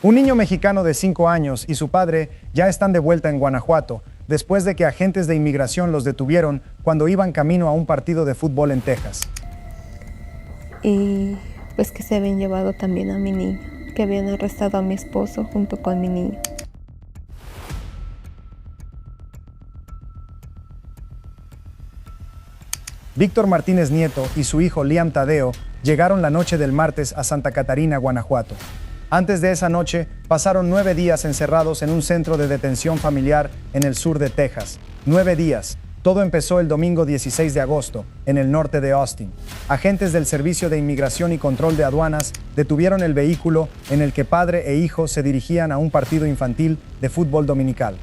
Un niño mexicano de 5 años y su padre ya están de vuelta en Guanajuato, después de que agentes de inmigración los detuvieron cuando iban camino a un partido de fútbol en Texas. Y pues que se habían llevado también a mi niño, que habían arrestado a mi esposo junto con mi niño. Víctor Martínez Nieto y su hijo Liam Tadeo llegaron la noche del martes a Santa Catarina, Guanajuato. Antes de esa noche, pasaron 9 días encerrados en un centro de detención familiar en el sur de Texas. 9 días. Todo empezó el domingo 16 de agosto, en el norte de Austin. Agentes del Servicio de Inmigración y Control de Aduanas detuvieron el vehículo en el que padre e hijo se dirigían a un partido infantil de fútbol dominical.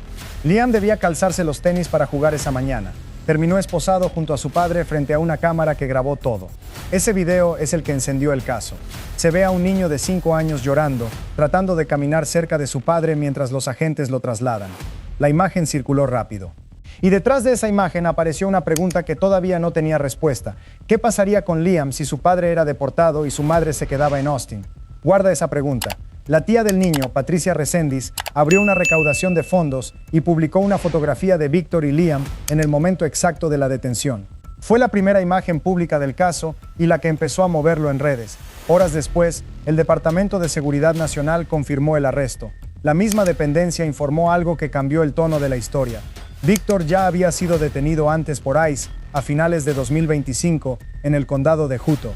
Liam debía calzarse los tenis para jugar esa mañana. Terminó esposado junto a su padre frente a una cámara que grabó todo. Ese video es el que encendió el caso. Se ve a un niño de 5 años llorando, tratando de caminar cerca de su padre mientras los agentes lo trasladan. La imagen circuló rápido. Y detrás de esa imagen apareció una pregunta que todavía no tenía respuesta. ¿Qué pasaría con Liam si su padre era deportado y su madre se quedaba en Austin? Guarda esa pregunta. La tía del niño, Patricia Reséndiz, abrió una recaudación de fondos y publicó una fotografía de Víctor y Liam en el momento exacto de la detención. Fue la primera imagen pública del caso y la que empezó a moverlo en redes. Horas después, el Departamento de Seguridad Nacional confirmó el arresto. La misma dependencia informó algo que cambió el tono de la historia. Víctor ya había sido detenido antes por ICE a finales de 2025 en el condado de Hutto.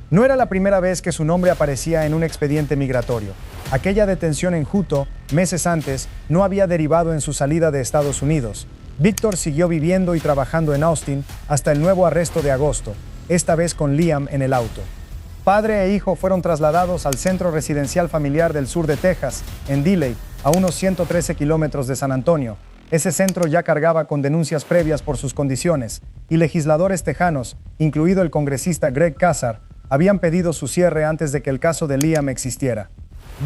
No era la primera vez que su nombre aparecía en un expediente migratorio. Aquella detención en Hutto, meses antes, no había derivado en su salida de Estados Unidos. Víctor siguió viviendo y trabajando en Austin hasta el nuevo arresto de agosto, esta vez con Liam en el auto. Padre e hijo fueron trasladados al Centro Residencial Familiar del sur de Texas, en Dilley, a unos 113 kilómetros de San Antonio. Ese centro ya cargaba con denuncias previas por sus condiciones, y legisladores tejanos, incluido el congresista Greg Casar, habían pedido su cierre antes de que el caso de Liam existiera.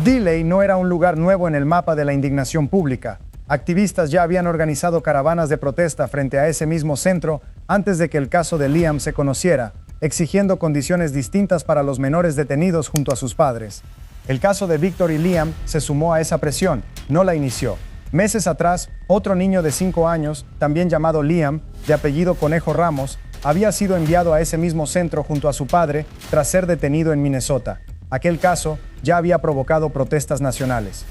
Dilley no era un lugar nuevo en el mapa de la indignación pública. Activistas ya habían organizado caravanas de protesta frente a ese mismo centro antes de que el caso de Liam se conociera, exigiendo condiciones distintas para los menores detenidos junto a sus padres. El caso de Víctor y Liam se sumó a esa presión, no la inició. Meses atrás, otro niño de 5 años, también llamado Liam, de apellido Conejo Ramos, había sido enviado a ese mismo centro junto a su padre tras ser detenido en Minnesota. Aquel caso ya había provocado protestas nacionales.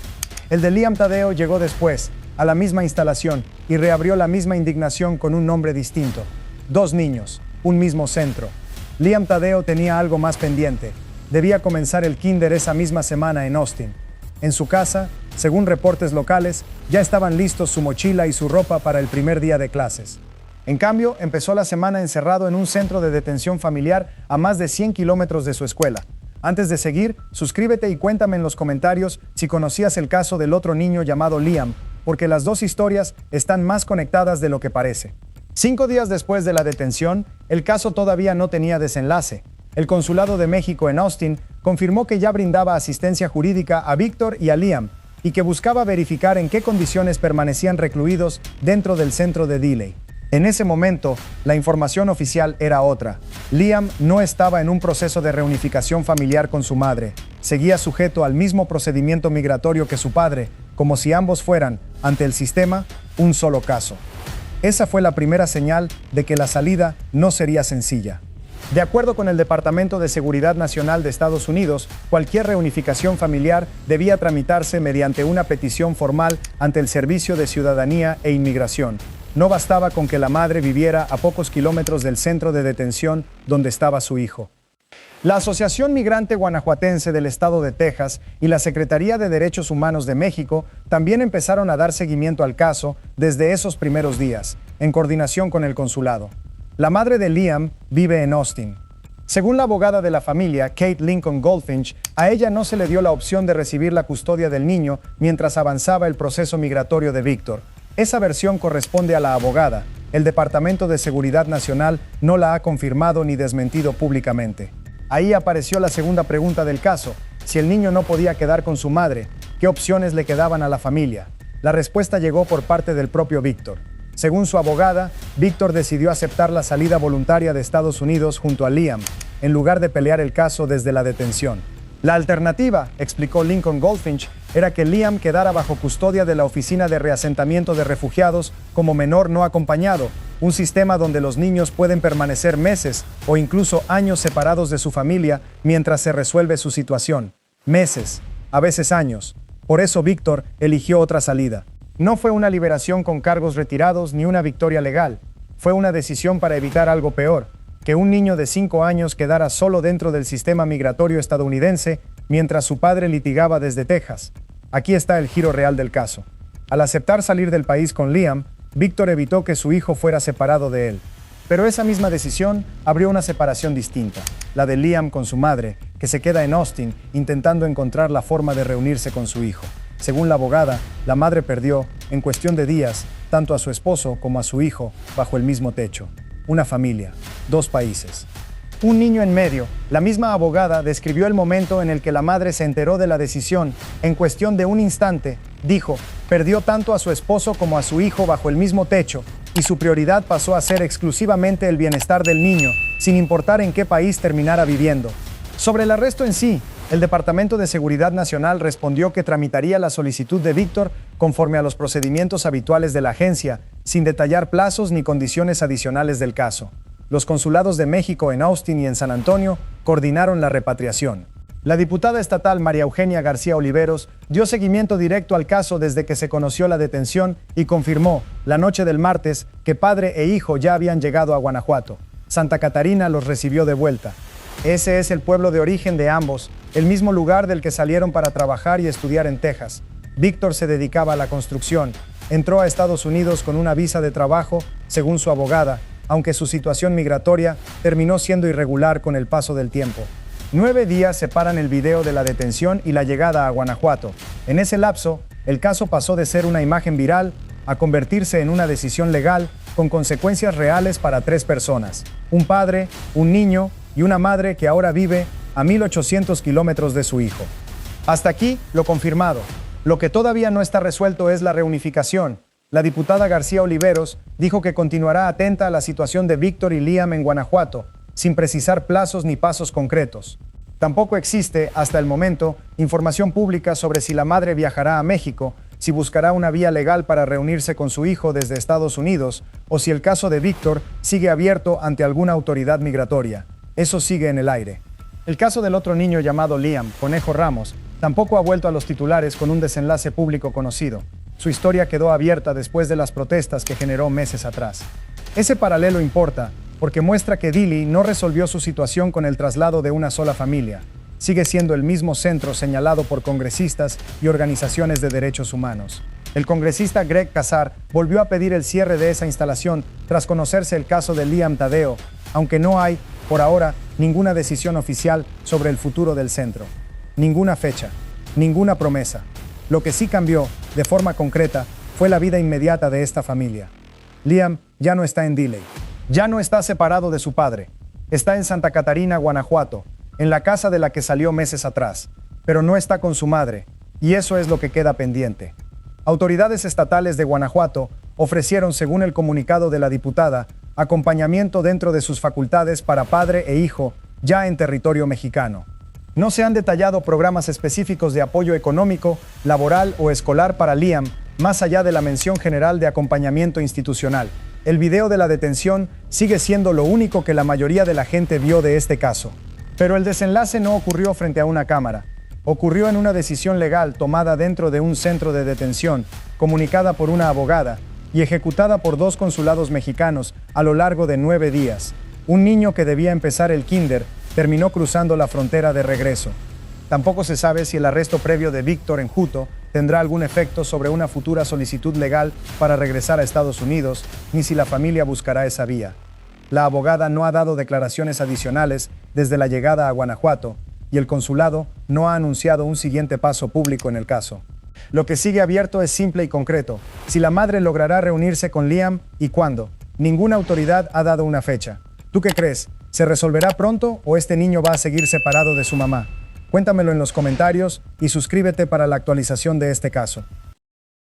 El de Liam Tadeo llegó después, a la misma instalación, y reabrió la misma indignación con un nombre distinto. 2 niños, un mismo centro. Liam Tadeo tenía algo más pendiente. Debía comenzar el kinder esa misma semana en Austin. En su casa, según reportes locales, ya estaban listos su mochila y su ropa para el primer día de clases. En cambio, empezó la semana encerrado en un centro de detención familiar a más de 100 kilómetros de su escuela. Antes de seguir, suscríbete y cuéntame en los comentarios si conocías el caso del otro niño llamado Liam, porque las dos historias están más conectadas de lo que parece. 5 días después de la detención, el caso todavía no tenía desenlace. El Consulado de México en Austin confirmó que ya brindaba asistencia jurídica a Víctor y a Liam y que buscaba verificar en qué condiciones permanecían recluidos dentro del centro de Dilley. En ese momento, la información oficial era otra. Liam no estaba en un proceso de reunificación familiar con su madre. Seguía sujeto al mismo procedimiento migratorio que su padre, como si ambos fueran, ante el sistema, un solo caso. Esa fue la primera señal de que la salida no sería sencilla. De acuerdo con el Departamento de Seguridad Nacional de Estados Unidos, cualquier reunificación familiar debía tramitarse mediante una petición formal ante el Servicio de Ciudadanía e Inmigración. No bastaba con que la madre viviera a pocos kilómetros del centro de detención donde estaba su hijo. La Asociación Migrante Guanajuatense del Estado de Texas y la Secretaría de Derechos Humanos de México también empezaron a dar seguimiento al caso desde esos primeros días, en coordinación con el consulado. La madre de Liam vive en Austin. Según la abogada de la familia, Kate Lincoln Goldfinch, a ella no se le dio la opción de recibir la custodia del niño mientras avanzaba el proceso migratorio de Víctor. Esa versión corresponde a la abogada. El Departamento de Seguridad Nacional no la ha confirmado ni desmentido públicamente. Ahí apareció la segunda pregunta del caso: si el niño no podía quedar con su madre, ¿qué opciones le quedaban a la familia? La respuesta llegó por parte del propio Víctor. Según su abogada, Víctor decidió aceptar la salida voluntaria de Estados Unidos junto a Liam, en lugar de pelear el caso desde la detención. La alternativa, explicó Lincoln Goldfinch, era que Liam quedara bajo custodia de la Oficina de Reasentamiento de Refugiados como menor no acompañado, un sistema donde los niños pueden permanecer meses o incluso años separados de su familia mientras se resuelve su situación. Meses, a veces años. Por eso Víctor eligió otra salida. No fue una liberación con cargos retirados ni una victoria legal. Fue una decisión para evitar algo peor, que un niño de 5 años quedara solo dentro del sistema migratorio estadounidense mientras su padre litigaba desde Texas. Aquí está el giro real del caso. Al aceptar salir del país con Liam, Víctor evitó que su hijo fuera separado de él. Pero esa misma decisión abrió una separación distinta, la de Liam con su madre, que se queda en Austin intentando encontrar la forma de reunirse con su hijo. Según la abogada, la madre perdió, en cuestión de días, tanto a su esposo como a su hijo bajo el mismo techo. Una familia, 2 países. Un niño en medio. La misma abogada describió el momento en el que la madre se enteró de la decisión. En cuestión de un instante, dijo, perdió tanto a su esposo como a su hijo bajo el mismo techo, y su prioridad pasó a ser exclusivamente el bienestar del niño, sin importar en qué país terminara viviendo. Sobre el arresto en sí, el Departamento de Seguridad Nacional respondió que tramitaría la solicitud de Víctor conforme a los procedimientos habituales de la agencia, sin detallar plazos ni condiciones adicionales del caso. Los consulados de México en Austin y en San Antonio coordinaron la repatriación. La diputada estatal María Eugenia García Oliveros dio seguimiento directo al caso desde que se conoció la detención y confirmó, la noche del martes, que padre e hijo ya habían llegado a Guanajuato. Santa Catarina los recibió de vuelta. Ese es el pueblo de origen de ambos, el mismo lugar del que salieron para trabajar y estudiar en Texas. Víctor se dedicaba a la construcción. Entró a Estados Unidos con una visa de trabajo, según su abogada, aunque su situación migratoria terminó siendo irregular con el paso del tiempo. 9 días separan el video de la detención y la llegada a Guanajuato. En ese lapso, el caso pasó de ser una imagen viral a convertirse en una decisión legal con consecuencias reales para 3 personas: un padre, un niño y una madre que ahora vive a 1.800 kilómetros de su hijo. Hasta aquí lo confirmado. Lo que todavía no está resuelto es la reunificación. La diputada García Oliveros dijo que continuará atenta a la situación de Víctor y Liam en Guanajuato, sin precisar plazos ni pasos concretos. Tampoco existe, hasta el momento, información pública sobre si la madre viajará a México, si buscará una vía legal para reunirse con su hijo desde Estados Unidos, o si el caso de Víctor sigue abierto ante alguna autoridad migratoria. Eso sigue en el aire. El caso del otro niño llamado Liam, Conejo Ramos, tampoco ha vuelto a los titulares con un desenlace público conocido. Su historia quedó abierta después de las protestas que generó meses atrás. Ese paralelo importa, porque muestra que Dili no resolvió su situación con el traslado de una sola familia. Sigue siendo el mismo centro señalado por congresistas y organizaciones de derechos humanos. El congresista Greg Casar volvió a pedir el cierre de esa instalación tras conocerse el caso de Liam Tadeo, aunque no hay, por ahora, ninguna decisión oficial sobre el futuro del centro. Ninguna fecha, ninguna promesa. Lo que sí cambió, de forma concreta, fue la vida inmediata de esta familia. Liam ya no está en Dilley. Ya no está separado de su padre. Está en Santa Catarina, Guanajuato, en la casa de la que salió meses atrás, pero no está con su madre, y eso es lo que queda pendiente. Autoridades estatales de Guanajuato ofrecieron, según el comunicado de la diputada, acompañamiento dentro de sus facultades para padre e hijo, ya en territorio mexicano. No se han detallado programas específicos de apoyo económico, laboral o escolar para Liam, más allá de la mención general de acompañamiento institucional. El video de la detención sigue siendo lo único que la mayoría de la gente vio de este caso. Pero el desenlace no ocurrió frente a una cámara. Ocurrió en una decisión legal tomada dentro de un centro de detención, comunicada por una abogada y ejecutada por 2 consulados mexicanos a lo largo de 9 días. Un niño que debía empezar el kinder terminó cruzando la frontera de regreso. Tampoco se sabe si el arresto previo de Víctor en Juto tendrá algún efecto sobre una futura solicitud legal para regresar a Estados Unidos, ni si la familia buscará esa vía. La abogada no ha dado declaraciones adicionales desde la llegada a Guanajuato y el consulado no ha anunciado un siguiente paso público en el caso. Lo que sigue abierto es simple y concreto: si la madre logrará reunirse con Liam y cuándo. Ninguna autoridad ha dado una fecha. ¿Tú qué crees? ¿Se resolverá pronto o este niño va a seguir separado de su mamá? Cuéntamelo en los comentarios y suscríbete para la actualización de este caso.